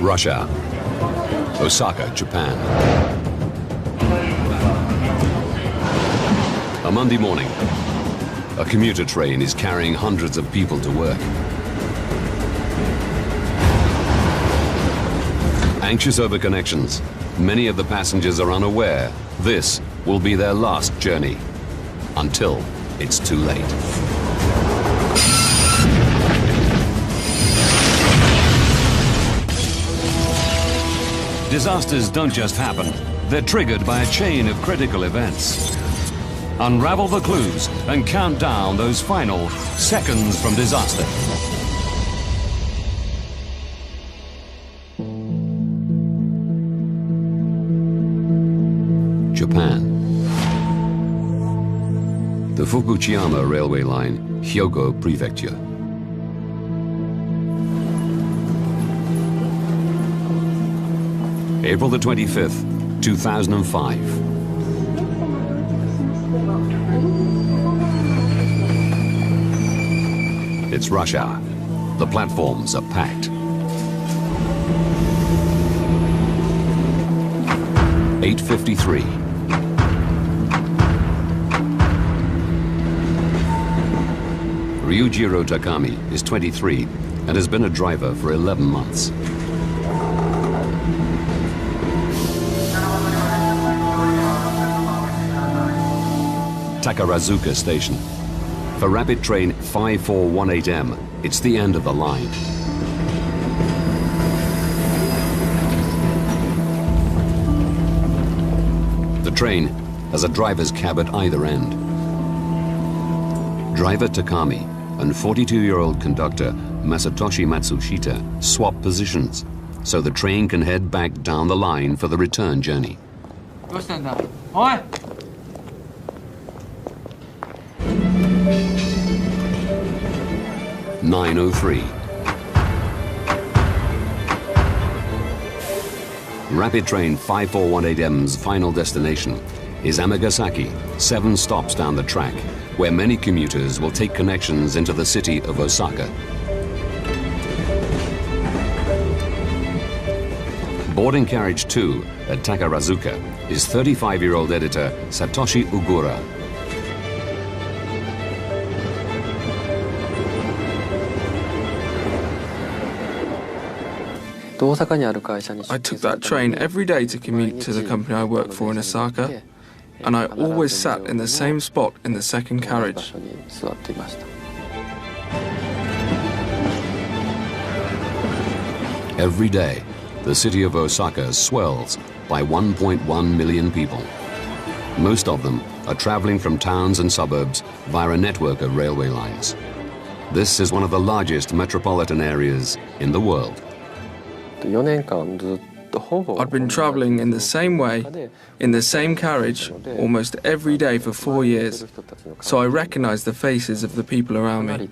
Russia, Osaka, Japan. A Monday morning, a commuter train is carrying hundreds of people to work. Anxious over connections, many of the passengers are unaware this will be their last journey, until it's too late. Disasters don't just happen, they're triggered by a chain of critical events. Unravel the clues and count down those final seconds from disaster. Japan. The Fukuchiyama railway line, Hyogo Prefecture. April the 25th, 2005. It's rush hour. The platforms are packed. 8:53. Ryujiro Takami is 23 and has been a driver for 11 months. Takarazuka Station. For rapid train 5418M, it's the end of the line. The train has a driver's cab at either end. Driver Takami and 42-year-old conductor Masatoshi Matsushita swap positions, so the train can head back down the line for the return journey. 9:03. Rapid train 5418M's final destination is Amagasaki, 7 stops down the track, where many commuters will take connections into the city of Osaka. Boarding carriage 2 at Takarazuka is 35-year-old editor Satoshi Ugura. I took that train every day to commute to the company I work for in Osaka, and I always sat in the same spot in the second carriage. Every day, the city of Osaka swells by 1.1 million people. Most of them are traveling from towns and suburbs via a network of railway lines. This is one of the largest metropolitan areas in the world. I'd been travelling in the same way, in the same carriage, almost every day for 4 years, so I recognised the faces of the people around me.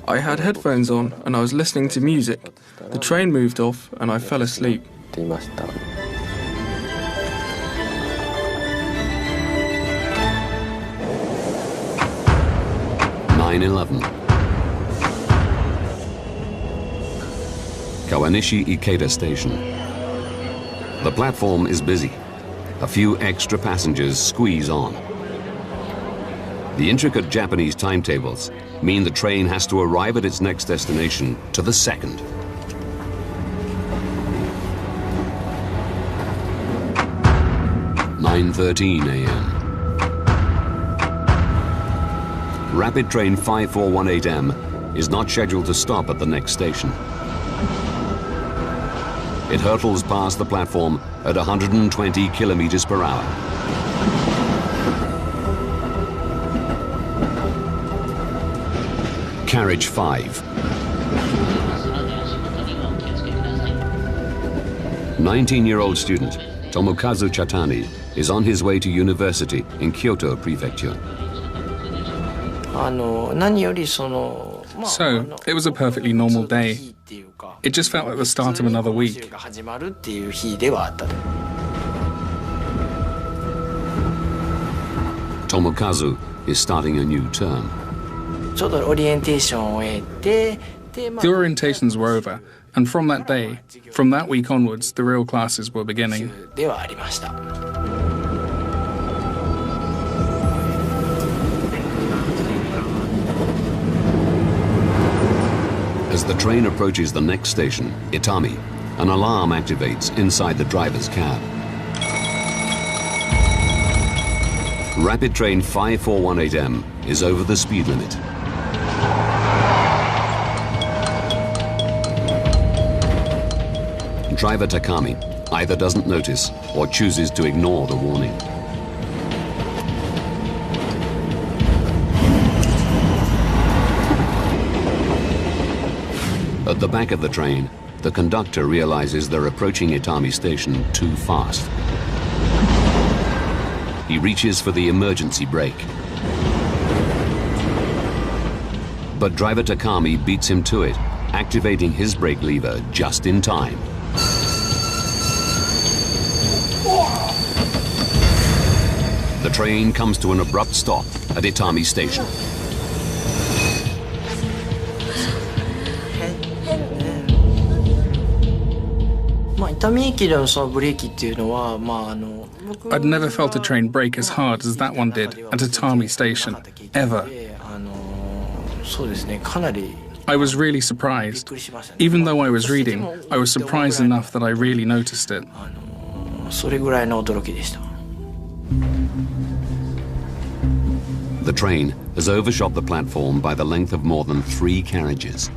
I had headphones on and I was listening to music. The train moved off and I fell asleep. 9/11. Kawanishi Ikeda Station. The platform is busy. A few extra passengers squeeze on. The intricate Japanese timetables mean the train has to arrive at its next destination to the second. (9:13 a.m.) Rapid train 5418M is not scheduled to stop at the next station. It hurtles past the platform at 120 kilometers per hour. Carriage 5. 19-year-old student Tomokazu Chatani is on his way to university in Kyoto Prefecture. So, it was a perfectly normal day. It just felt like the start of another week. Tomokazu is starting a new term. The orientations were over, and from that day, from that week onwards, the real classes were beginning. As the train approaches the next station, Itami, an alarm activates inside the driver's cab. Rapid train 5418M is over the speed limit. Driver Takami either doesn't notice or chooses to ignore the warning. At the back of the train, the conductor realizes they're approaching Itami station too fast. He reaches for the emergency brake. But driver Takami beats him to it, activating his brake lever just in time. The train comes to an abrupt stop at Itami station. I'd never felt a train brake as hard as that one did at Itami station, ever. I was really surprised. Even though I was reading, I was surprised enough that I really noticed it. The train has overshot the platform by the length of more than 3 carriages.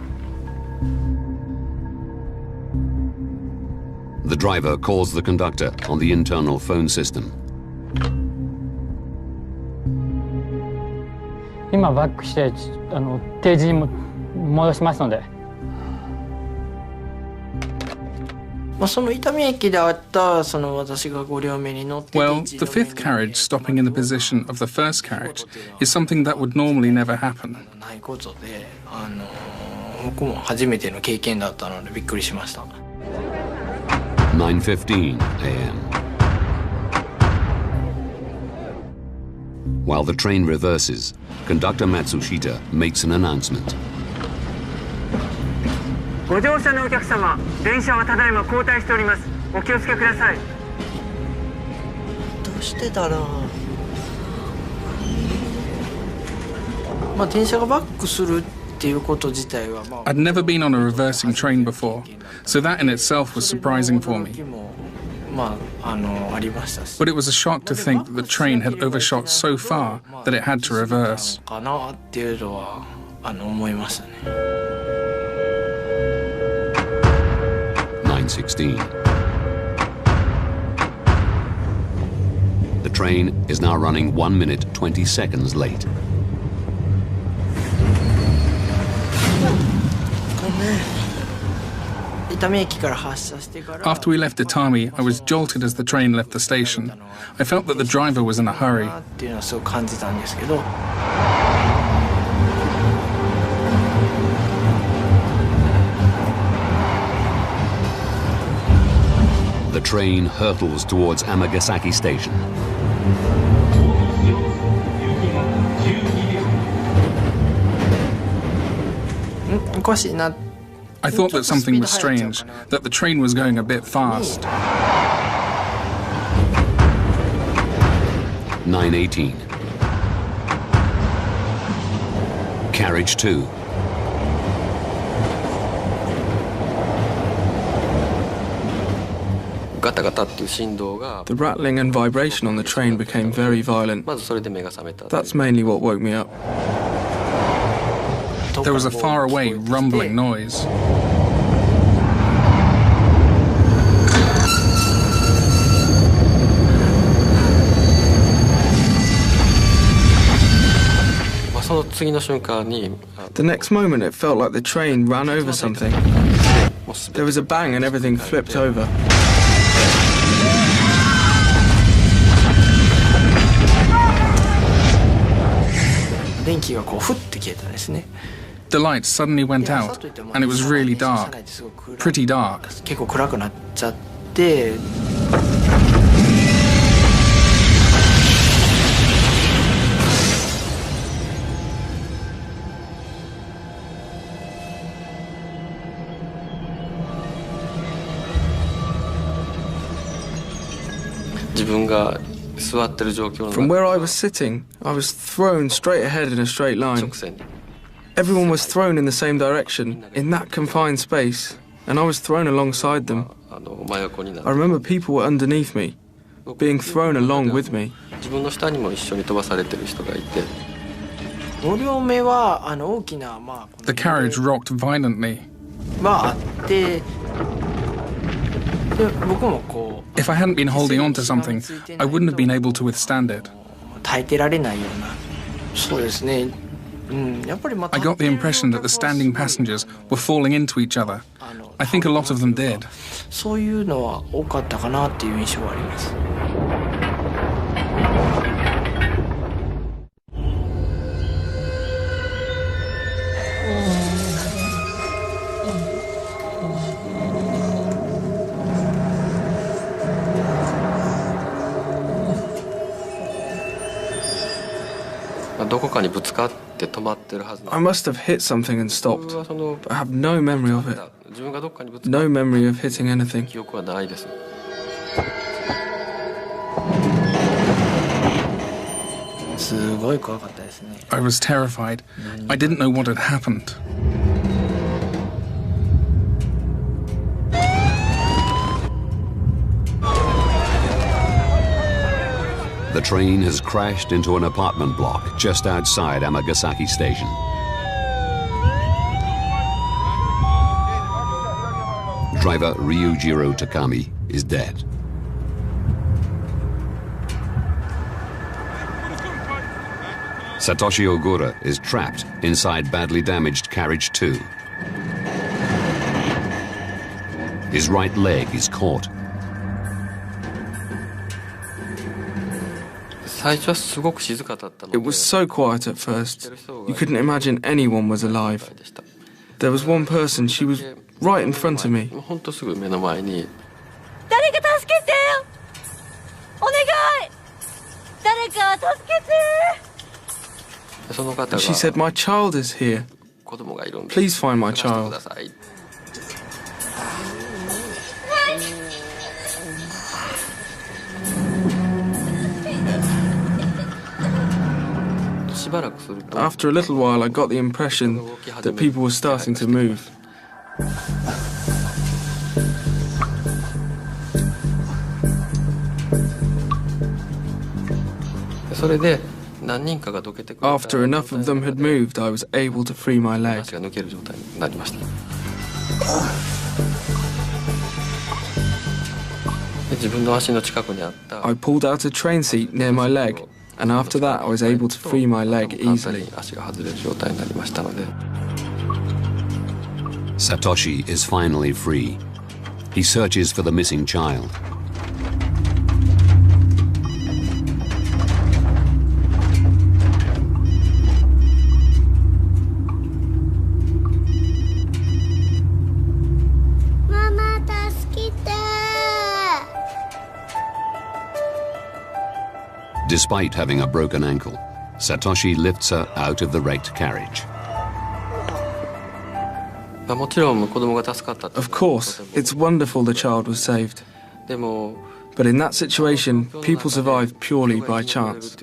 The driver calls the conductor on the internal phone system. 今バックして定時に戻しますので。Well, the fifth carriage stopping in the position of the first carriage is something that would normally never happen. 9:15 a.m. While the train reverses, conductor Matsushita makes an announcement. ご乗車のお客様、電車はただいま後退しております。お気をつけください。どうしてだろう。電車がバックするっていうこと自体は。I'd never been on a reversing train before, so that in itself was surprising for me. But it was a shock to think that the train had overshot so far that it had to reverse. 9:16. The train is now running 1 minute 20 seconds late. After we left Itami, I was jolted as the train left the station. I felt that the driver was in a hurry. The train hurtles towards Amagasaki station. I thought that something was strange, that the train was going a bit fast. 9:18. Carriage 2. The rattling and vibration on the train became very violent. That's mainly what woke me up. There was a faraway, rumbling noise. The next moment it felt like the train ran over something. There was a bang and everything flipped over. The lights suddenly went out, and it was really dark. Pretty dark. From where I was sitting, I was thrown straight ahead in a straight line. Everyone was thrown in the same direction, in that confined space, and I was thrown alongside them. I remember people were underneath me, being thrown along with me. The carriage rocked violently. If I hadn't been holding on to something, I wouldn't have been able to withstand it. I got the impression that the standing passengers were falling into each other. I think a lot of them did. I must have hit something and stopped, but I have no memory of it. No memory of hitting anything. I was terrified. I didn't know what had happened. The train has crashed into an apartment block just outside Amagasaki Station. Driver Ryujiro Takami is dead. Satoshi Ogura is trapped inside badly damaged carriage 2. His right leg is caught. It was so quiet at first, you couldn't imagine anyone was alive. There was one person, she was right in front of me. And she said, "My child is here. Please find my child." After a little while, I got the impression that people were starting to move. After enough of them had moved, I was able to free my leg. I pulled out a train seat near my leg, and after that I was able to free my leg easily. Satoshi is finally free. He searches for the missing child. Despite having a broken ankle, Satoshi lifts her out of the wrecked carriage. Of course, it's wonderful the child was saved. But in that situation, people survive purely by chance.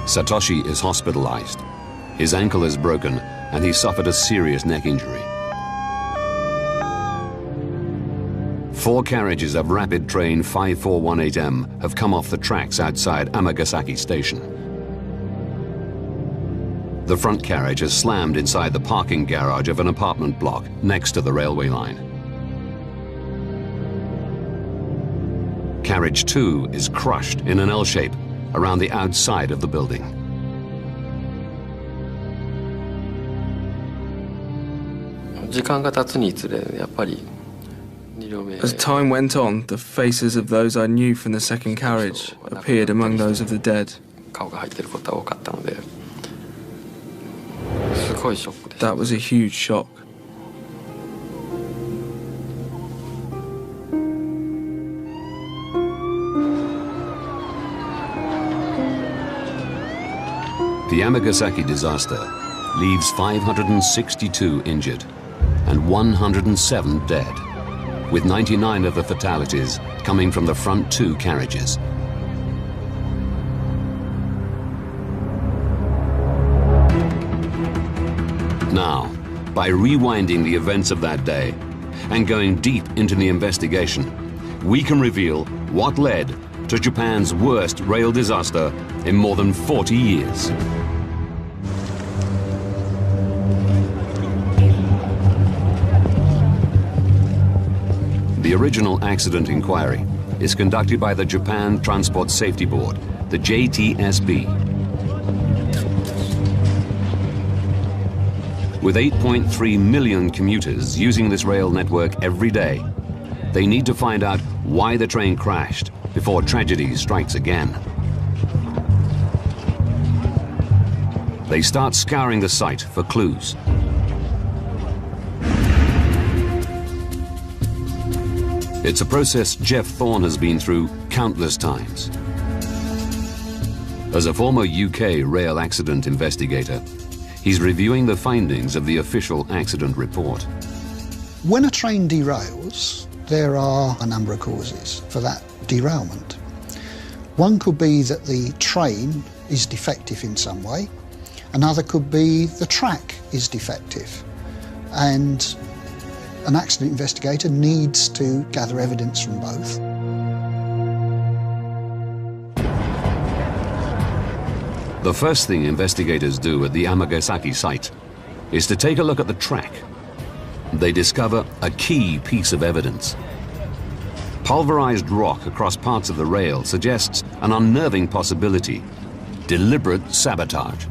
Satoshi is hospitalized. His ankle is broken and he suffered a serious neck injury. 4 carriages of rapid train 5418M have come off the tracks outside Amagasaki Station. The front carriage has slammed inside the parking garage of an apartment block next to the railway line. Carriage 2 is crushed in an L shape around the outside of the building. As time went on, the faces of those I knew from the second carriage appeared among those of the dead. That was a huge shock. The Amagasaki disaster leaves 562 injured and 107 dead, with 99 of the fatalities coming from the front two carriages. Now, by rewinding the events of that day and going deep into the investigation, we can reveal what led to Japan's worst rail disaster in more than 40 years. The original accident inquiry is conducted by the Japan Transport Safety Board, the JTSB. With 8.3 million commuters using this rail network every day, they need to find out why the train crashed before tragedy strikes again. They start scouring the site for clues. It's a process Jeff Thorne has been through countless times. As a former UK rail accident investigator, he's reviewing the findings of the official accident report. When a train derails, there are a number of causes for that derailment. One could be that the train is defective in some way. Another could be the track is defective. And an accident investigator needs to gather evidence from both. The first thing investigators do at the Amagasaki site is to take a look at the track. They discover a key piece of evidence. Pulverized rock across parts of the rail suggests an unnerving possibility: deliberate sabotage.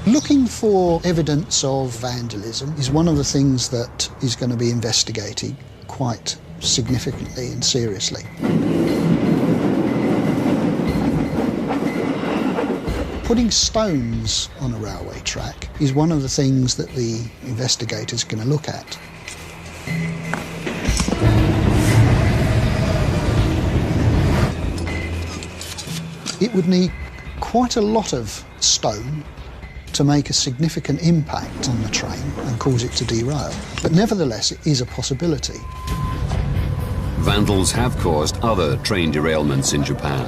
Looking for evidence of vandalism is one of the things that is going to be investigated quite significantly and seriously. Putting stones on a railway track is one of the things that the investigators are going to look at. It would need quite a lot of stone to make a significant impact on the train and cause it to derail. But nevertheless, it is a possibility. Vandals have caused other train derailments in Japan.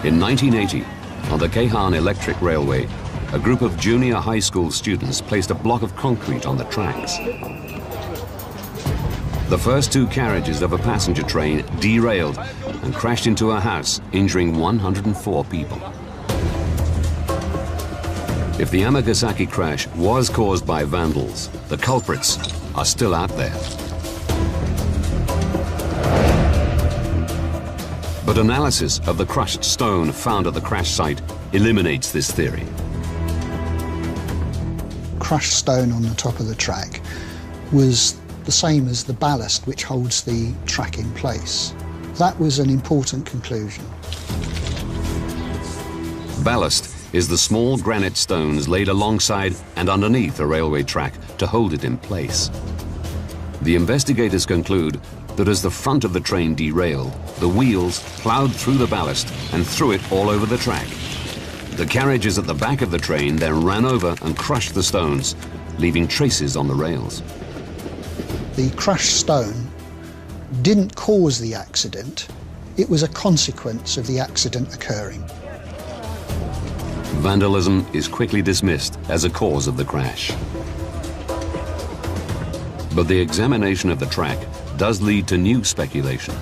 In 1980, on the Keihan Electric Railway, a group of junior high school students placed a block of concrete on the tracks. The first two carriages of a passenger train derailed and crashed into a house, injuring 104 people. If the Amagasaki crash was caused by vandals, the culprits are still out there. But analysis of the crushed stone found at the crash site eliminates this theory. Crushed stone on the top of the track was the same as the ballast which holds the track in place. That was an important conclusion. Ballast is the small granite stones laid alongside and underneath a railway track to hold it in place. The investigators conclude that as the front of the train derailed, the wheels ploughed through the ballast and threw it all over the track. The carriages at the back of the train then ran over and crushed the stones, leaving traces on the rails. The crushed stone didn't cause the accident, it was a consequence of the accident occurring. Vandalism is quickly dismissed as a cause of the crash. But the examination of the track does lead to new speculation.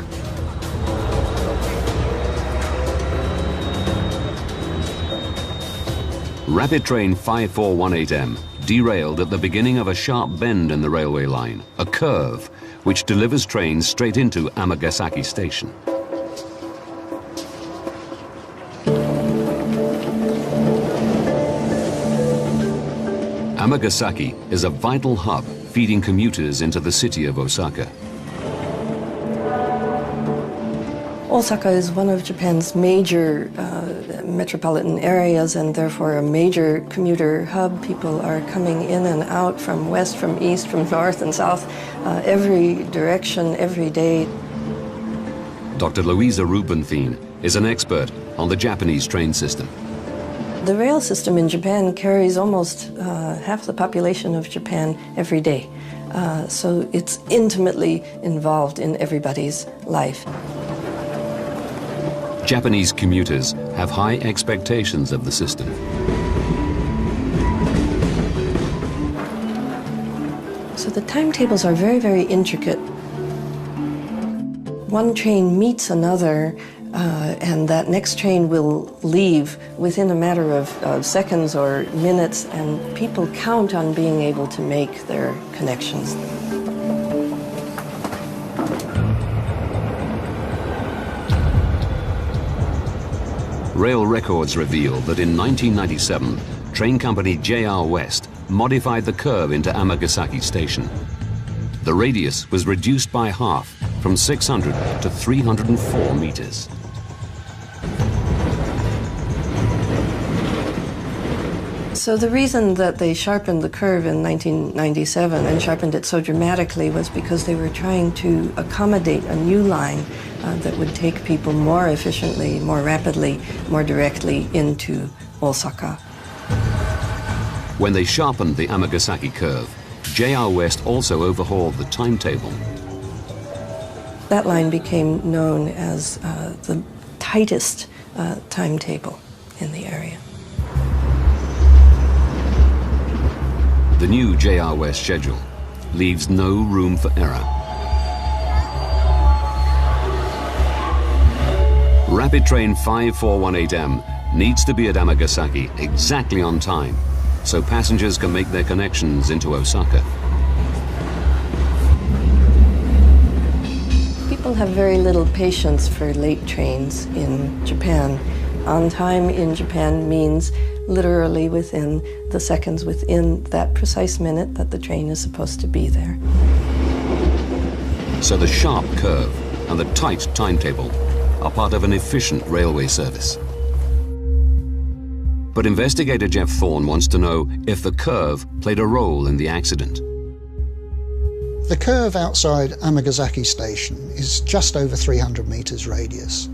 Rapid train 5418M derailed at the beginning of a sharp bend in the railway line, a curve which delivers trains straight into Amagasaki station. Amagasaki is a vital hub feeding commuters into the city of Osaka. Osaka is one of Japan's major metropolitan areas and therefore a major commuter hub. People are coming in and out from west, from east, from north and south, every direction, every day. Dr. Louisa Rubenfien is an expert on the Japanese train system. The rail system in Japan carries almost half the population of Japan every day. So it's intimately involved in everybody's life. Japanese commuters have high expectations of the system. So the timetables are very, very intricate. One train meets another, and that next train will leave within a matter of seconds or minutes, and people count on being able to make their connections. Rail records reveal that in 1997, train company JR West modified the curve into Amagasaki Station. The radius was reduced by half, from 600 to 304 meters. So the reason that they sharpened the curve in 1997 and sharpened it so dramatically was because they were trying to accommodate a new line that would take people more efficiently, more rapidly, more directly into Osaka. When they sharpened the Amagasaki curve, JR West also overhauled the timetable. That line became known as the tightest timetable in the area. The new JR West schedule leaves no room for error. Rapid train 5418M needs to be at Amagasaki exactly on time, so passengers can make their connections into Osaka. People have very little patience for late trains in Japan. On time in Japan means literally within the seconds, within that precise minute that the train is supposed to be there. So the sharp curve and the tight timetable are part of an efficient railway service. But investigator Jeff Thorne wants to know if the curve played a role in the accident. The curve outside Amagasaki Station is just over 300 metres radius.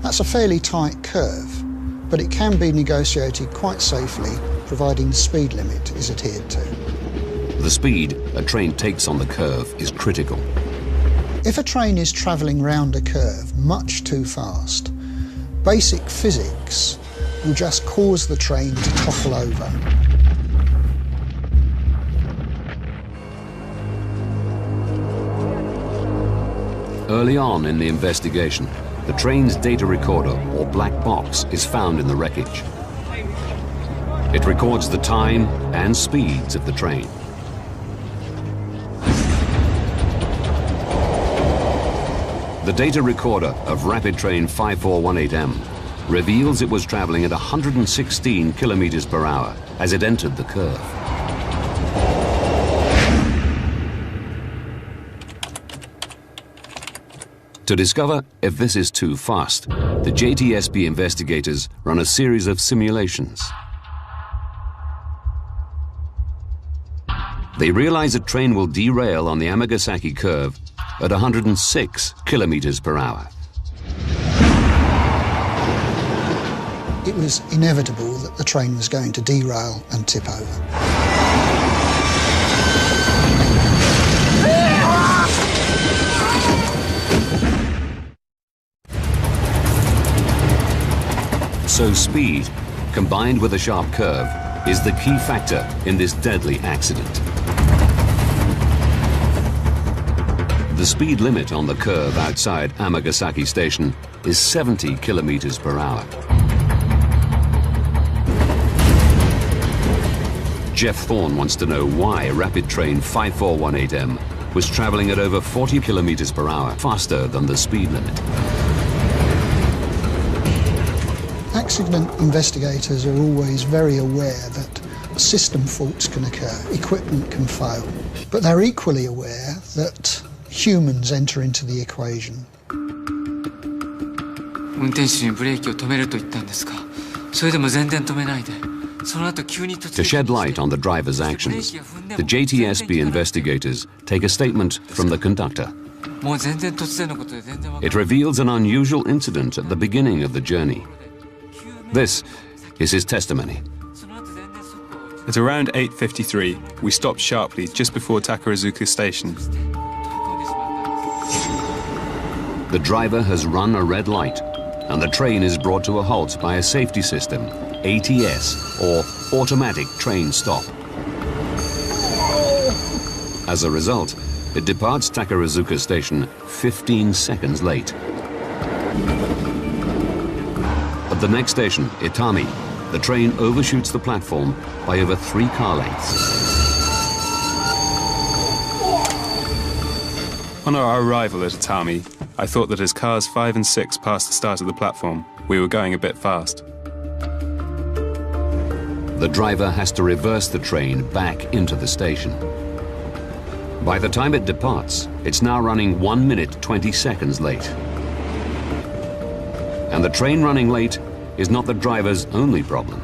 That's a fairly tight curve, but it can be negotiated quite safely, providing the speed limit is adhered to. The speed a train takes on the curve is critical. If a train is travelling round a curve much too fast, basic physics will just cause the train to topple over. Early on in the investigation, the train's data recorder, or black box, is found in the wreckage. It records the time and speeds of the train. The data recorder of Rapid Train 5418M reveals it was traveling at 116 kilometers per hour as it entered the curve. To discover if this is too fast, the JTSB investigators run a series of simulations. They realize a train will derail on the Amagasaki curve at 106 kilometers per hour. It was inevitable that the train was going to derail and tip over. So speed, combined with a sharp curve, is the key factor in this deadly accident. The speed limit on the curve outside Amagasaki Station is 70 kilometers per hour. Jeff Thorne wants to know why Rapid Train 5418M was traveling at over 40 kilometers per hour, faster than the speed limit. Accident investigators are always very aware that system faults can occur, equipment can fail, but they're equally aware that humans enter into the equation. To shed light on the driver's actions, the JTSB investigators take a statement from the conductor. It reveals an unusual incident at the beginning of the journey. This is his testimony. At around 8:53, we stopped sharply just before Takarazuka station. The driver has run a red light, and the train is brought to a halt by a safety system, ATS, or Automatic Train Stop. As a result, it departs Takarazuka station 15 seconds late. At the next station, Itami, the train overshoots the platform by over 3 car lengths. On our arrival at Itami, I thought that as cars 5 and 6 passed the start of the platform, we were going a bit fast. The driver has to reverse the train back into the station. By the time it departs, it's now running 1 minute 20 seconds late. And the train running late is not the driver's only problem.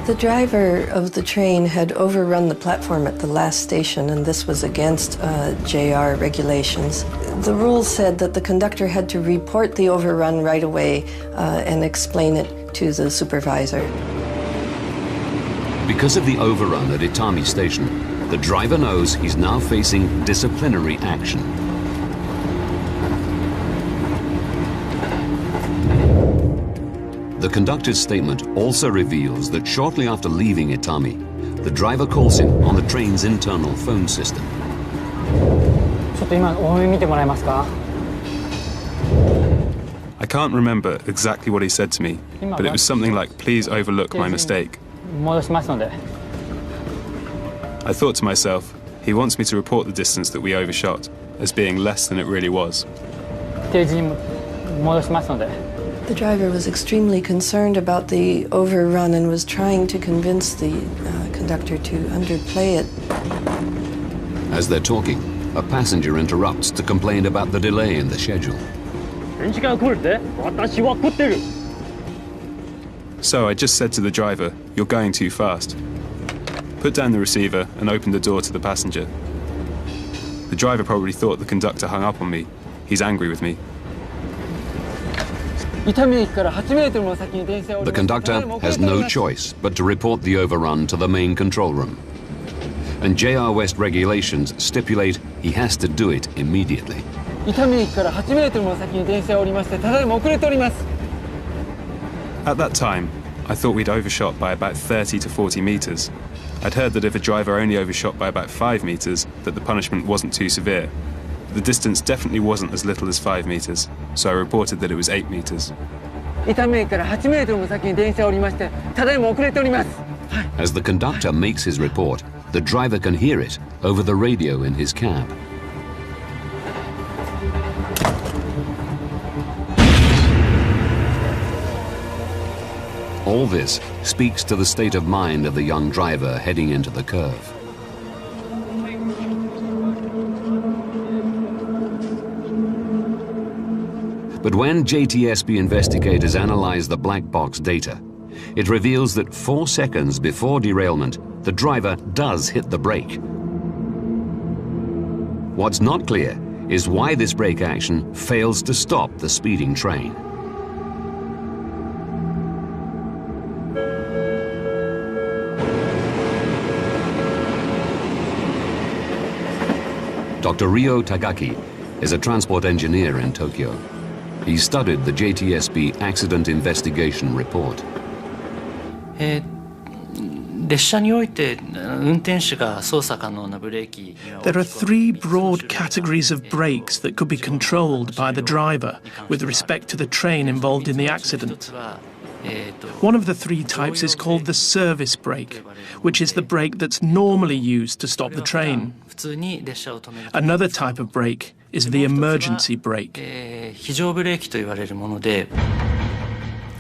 The driver of the train had overrun the platform at the last station, and this was against JR regulations. The rules said that the conductor had to report the overrun right away and explain it to the supervisor. Because of the overrun at Itami station, the driver knows he's now facing disciplinary action. The conductor's statement also reveals that shortly after leaving Itami, the driver calls him on the train's internal phone system. I can't remember exactly what he said to me, but it was something like, "Please overlook my mistake." I thought to myself, he wants me to report the distance that we overshot as being less than it really was. The driver was extremely concerned about the overrun and was trying to convince the conductor to underplay it. As they're talking, a passenger interrupts to complain about the delay in the schedule. So I just said to the driver, "You're going too fast." Put down the receiver and opened the door to the passenger. The driver probably thought the conductor hung up on me. He's angry with me. The conductor has no choice but to report the overrun to the main control room. And JR West regulations stipulate he has to do it immediately. At that time, I thought we'd overshot by about 30 to 40 meters. I'd heard that if a driver only overshot by about 5 meters, that the punishment wasn't too severe. The distance definitely wasn't as little as 5 meters, so I reported that it was 8 meters. As the conductor makes his report, the driver can hear it over the radio in his cab. All this speaks to the state of mind of the young driver heading into the curve. But when JTSB investigators analyze the black box data, it reveals that 4 seconds before derailment, the driver does hit the brake. What's not clear is why this brake action fails to stop the speeding train. Dr. Ryo Tagaki is a transport engineer in Tokyo. He studied the JTSB accident investigation report. There are 3 broad categories of brakes that could be controlled by the driver with respect to the train involved in the accident. One of the 3 types is called the service brake, which is the brake that's normally used to stop the train. Another type of brake is the emergency brake.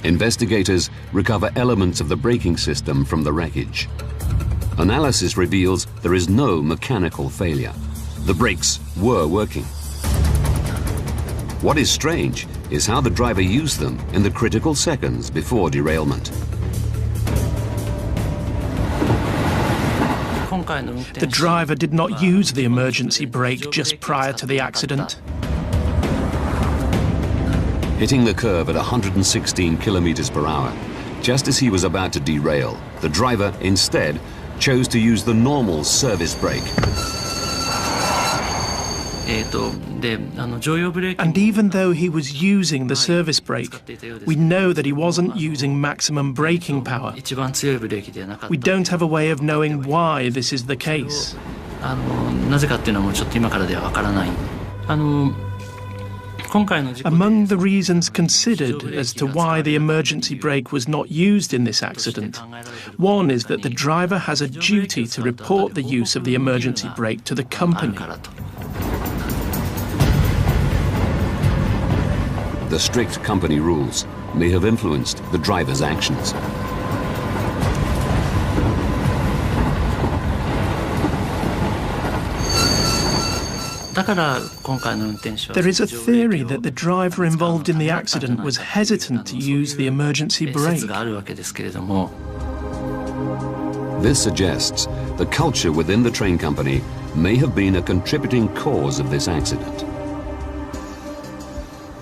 Investigators recover elements of the braking system from the wreckage. Analysis reveals there is no mechanical failure. The brakes were working. What is strange is how the driver used them in the critical seconds before derailment. The driver did not use the emergency brake just prior to the accident. Hitting the curve at 116 kilometers per hour, just as he was about to derail, the driver instead chose to use the normal service brake. And even though he was using the service brake, we know that he wasn't using maximum braking power. We don't have a way of knowing why this is the case. Among the reasons considered as to why the emergency brake was not used in this accident, one is that the driver has a duty to report the use of the emergency brake to the company. The strict company rules may have influenced the driver's actions. There is a theory that the driver involved in the accident was hesitant to use the emergency brake. This suggests the culture within the train company may have been a contributing cause of this accident.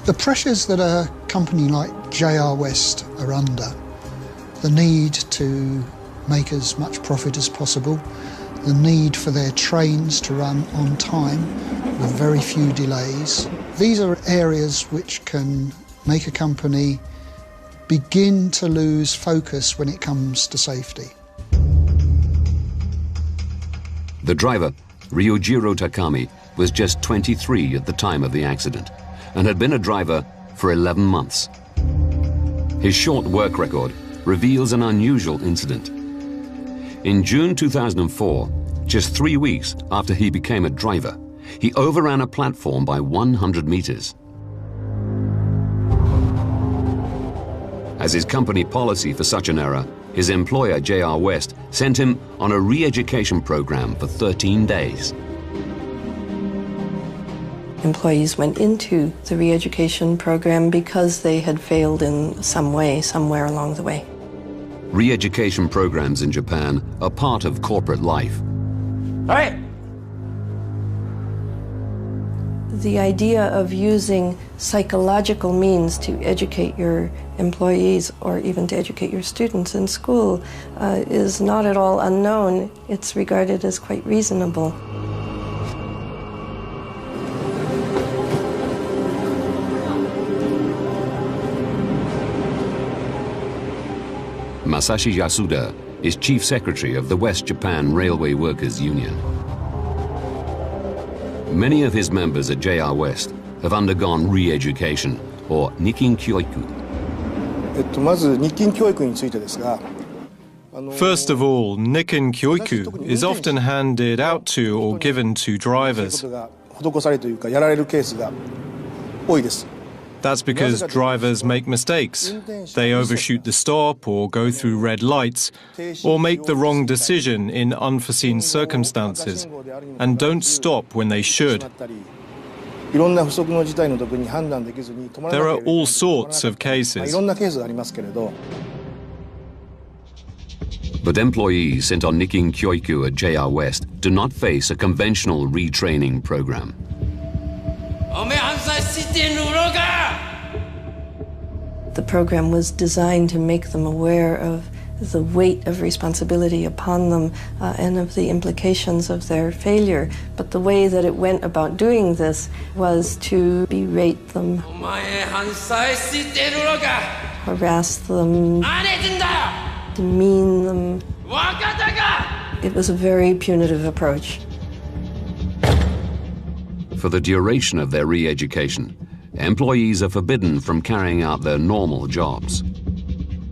The pressures that a company like JR West are under, the need to make as much profit as possible, the need for their trains to run on time with very few delays, these are areas which can make a company begin to lose focus when it comes to safety. The driver, Ryujiro Takami, was just 23 at the time of the accident and had been a driver for 11 months. His short work record reveals an unusual incident. In June 2004, just 3 weeks after he became a driver, he overran a platform by 100 meters. As his company policy for such an error, his employer, JR West, sent him on a re-education program for 13 days. Employees went into the re-education program because they had failed in some way, somewhere along the way. Re-education programs in Japan are part of corporate life. All right. The idea of using psychological means to educate your employees or even to educate your students in school is not at all unknown. It's regarded as quite reasonable. Masashi Yasuda is chief secretary of the West Japan Railway Workers Union. Many of his members at JR West have undergone re-education, or Nikkin Kyoiku. First of all, Nikkin Kyoiku is often handed out to or given to drivers. That's because drivers make mistakes. They overshoot the stop or go through red lights or make the wrong decision in unforeseen circumstances and don't stop when they should. There are all sorts of cases. But employees sent on Nikkin Kyoiku at JR West do not face a conventional retraining program. The program was designed to make them aware of the weight of responsibility upon them and of the implications of their failure. But the way that it went about doing this was to berate them, harass them, demean them. It was a very punitive approach. For the duration of their re-education, employees are forbidden from carrying out their normal jobs.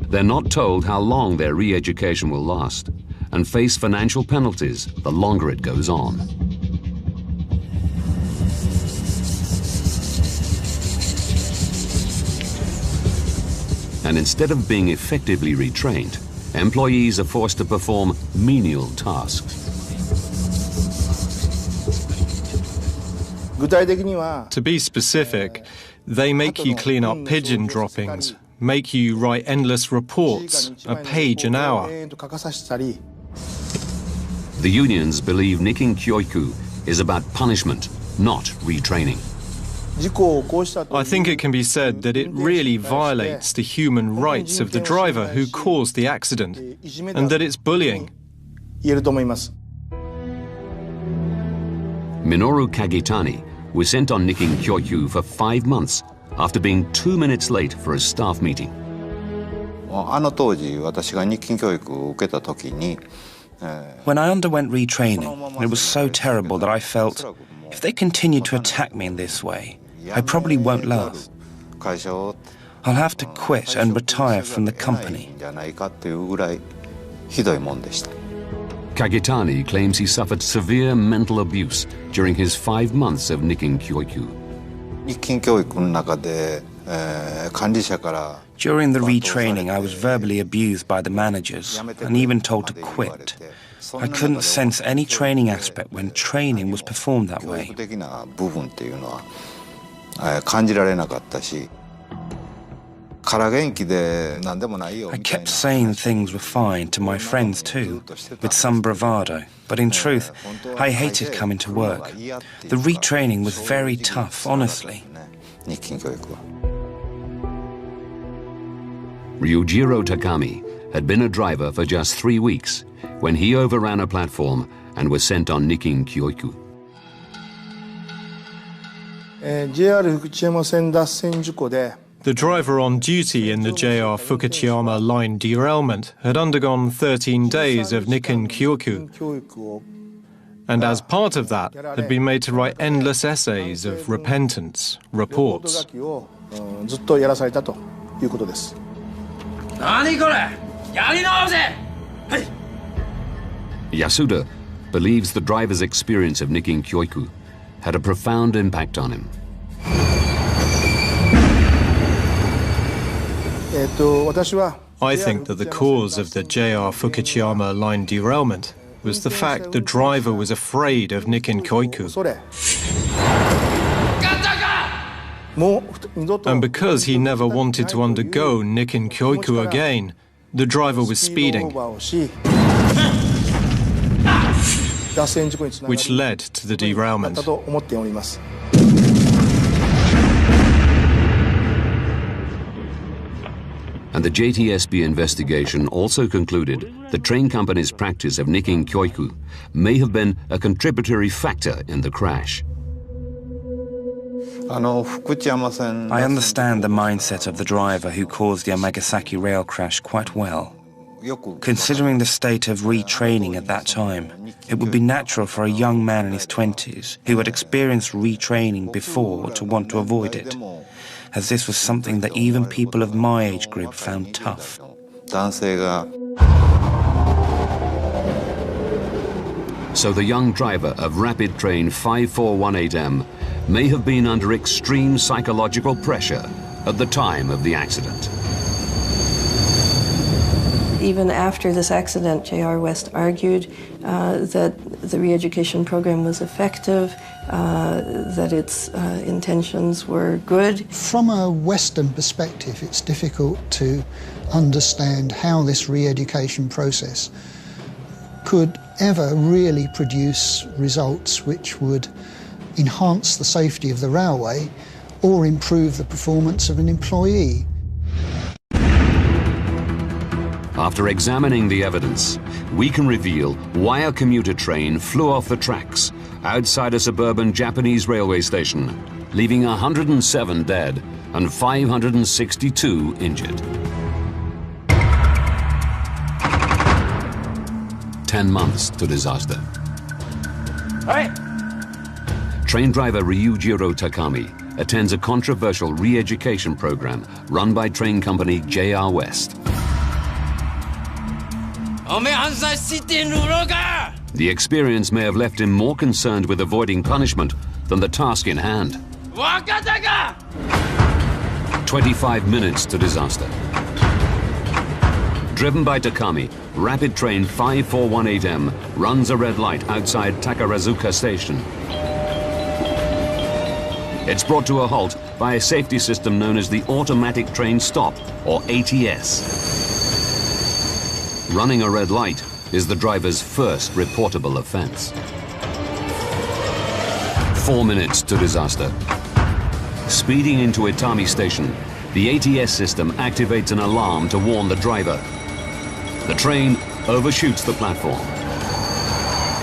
They're not told how long their re-education will last and face financial penalties the longer it goes on. And instead of being effectively retrained, employees are forced to perform menial tasks. To be specific, they make you clean up pigeon droppings, make you write endless reports, a page an hour. The unions believe Nikin Kyoiku is about punishment, not retraining. I think it can be said that it really violates the human rights of the driver who caused the accident, and that it's bullying. Minoru Kagitani was sent on Nikin Kyoiku for 5 months after being 2 minutes late for a staff meeting. When I underwent retraining, it was so terrible that I felt, if they continue to attack me in this way, I probably won't last. I'll have to quit and retire from the company. Kagitani claims he suffered severe mental abuse during his 5 months of Nikin Kyoiku. During the retraining, I was verbally abused by the managers and even told to quit. I couldn't sense any training aspect when training was performed that way. I kept saying things were fine to my friends too, with some bravado, but in truth, I hated coming to work. The retraining was very tough, honestly. Ryujiro Takami had been a driver for just 3 weeks when he overran a platform and was sent on Nikin Kyoiku. The driver on duty in the JR Fukuchiyama line derailment had undergone 13 days of Nikin Kyoiku, and as part of that had been made to write endless essays of repentance, reports. Yasuda believes the driver's experience of Nikin Kyoiku had a profound impact on him. I think that the cause of the JR Fukuchiyama line derailment was the fact the driver was afraid of Nikin Kyoiku. And because he never wanted to undergo Nikin Kyoiku again, the driver was speeding, which led to the derailment. And the JTSB investigation also concluded the train company's practice of Nikin Kyoiku may have been a contributory factor in the crash. I understand the mindset of the driver who caused the Amagasaki rail crash quite well. Considering the state of retraining at that time, it would be natural for a young man in his 20s who had experienced retraining before to want to avoid it, as this was something that even people of my age group found tough. So the young driver of Rapid Train 5418M may have been under extreme psychological pressure at the time of the accident. Even after this accident, J.R. West argued that the re-education program was effective, that its intentions were good. From a Western perspective, it's difficult to understand how this re-education process could ever really produce results which would enhance the safety of the railway or improve the performance of an employee. After examining the evidence, we can reveal why a commuter train flew off the tracks outside a suburban Japanese railway station, leaving 107 dead and 562 injured. 10 months to disaster. Train driver Ryujiro Takami attends a controversial re-education program run by train company JR West. The experience may have left him more concerned with avoiding punishment than the task in hand. 25 minutes to disaster. Driven by Takami, Rapid Train 5418M runs a red light outside Takarazuka Station. It's brought to a halt by a safety system known as the Automatic Train Stop, or ATS. Running a red light is the driver's first reportable offense. 4 minutes to disaster. Speeding into Itami station, the ATS system activates an alarm to warn the driver. The train overshoots the platform.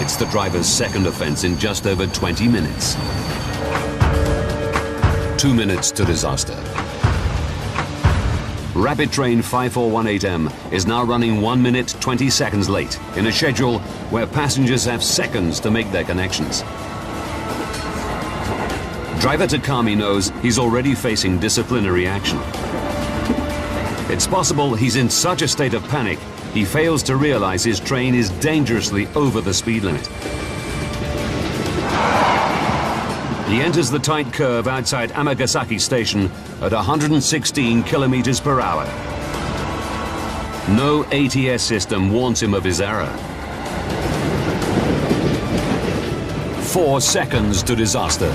It's the driver's second offense in just over 20 minutes. 2 minutes to disaster. Rapid train 5418M is now running 1 minute 20 seconds late in a schedule where passengers have seconds to make their connections. Driver Takami knows he's already facing disciplinary action. It's possible he's in such a state of panic, he fails to realize his train is dangerously over the speed limit. He enters the tight curve outside Amagasaki station at 116 kilometers per hour. No ATS system warns him of his error. 4 seconds to disaster.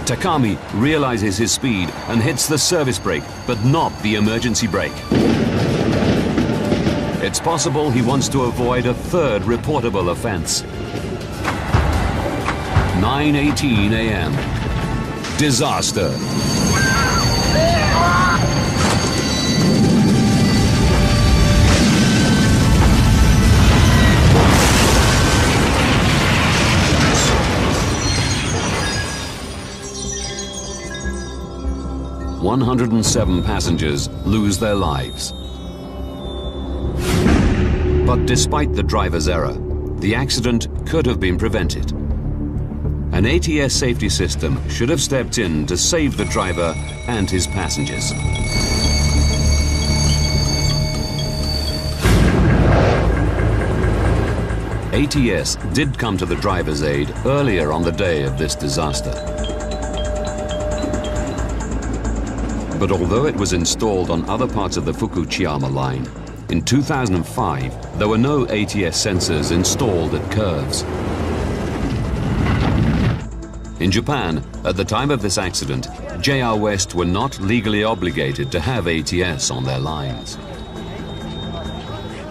Takami realizes his speed and hits the service brake, but not the emergency brake. It's possible he wants to avoid a third reportable offense. 9:18 a.m. Disaster. "107 passengers lose their lives. But despite the driver's error, the accident could have been prevented. An ATS safety system should have stepped in to save the driver and his passengers. ATS did come to the driver's aid earlier on the day of this disaster. But although it was installed on other parts of the Fukuchiyama line, in 2005 there were no ATS sensors installed at curves. In Japan, at the time of this accident, JR West were not legally obligated to have ATS on their lines.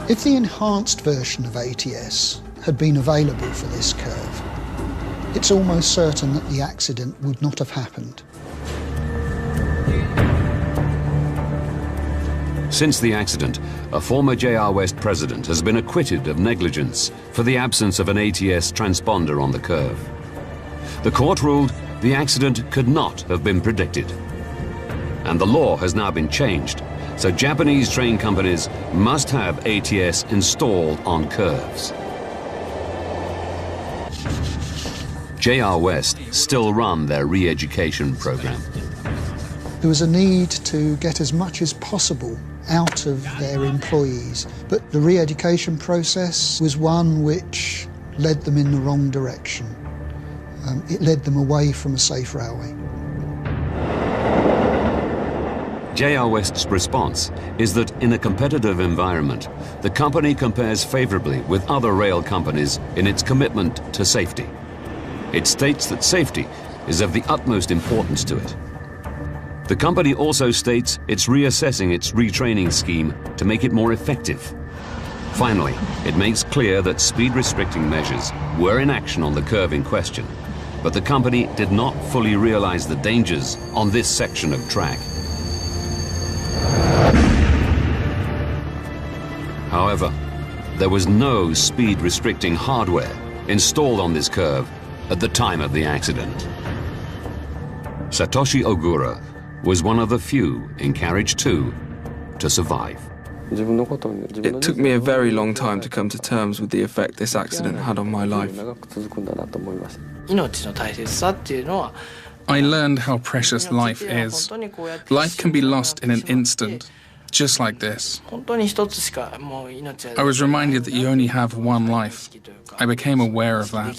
If the enhanced version of ATS had been available for this curve, it's almost certain that the accident would not have happened. Since the accident, a former JR West president has been acquitted of negligence for the absence of an ATS transponder on the curve. The court ruled the accident could not have been predicted. And the law has now been changed, so Japanese train companies must have ATS installed on curves. JR West still run their re-education program. There was a need to get as much as possible out of their employees, but the re-education process was one which led them in the wrong direction. It led them away from a safe railway. JR West's response is that in a competitive environment, the company compares favorably with other rail companies in its commitment to safety. It states that safety is of the utmost importance to it. The company also states it's reassessing its retraining scheme to make it more effective. Finally, it makes clear that speed restricting measures were in action on the curve in question, but the company did not fully realize the dangers on this section of track. However, there was no speed restricting hardware installed on this curve at the time of the accident. Satoshi Ogura was one of the few in Carriage 2 to survive. It took me a very long time to come to terms with the effect this accident had on my life. I learned how precious life is. Life can be lost in an instant, just like this. I was reminded that you only have one life. I became aware of that.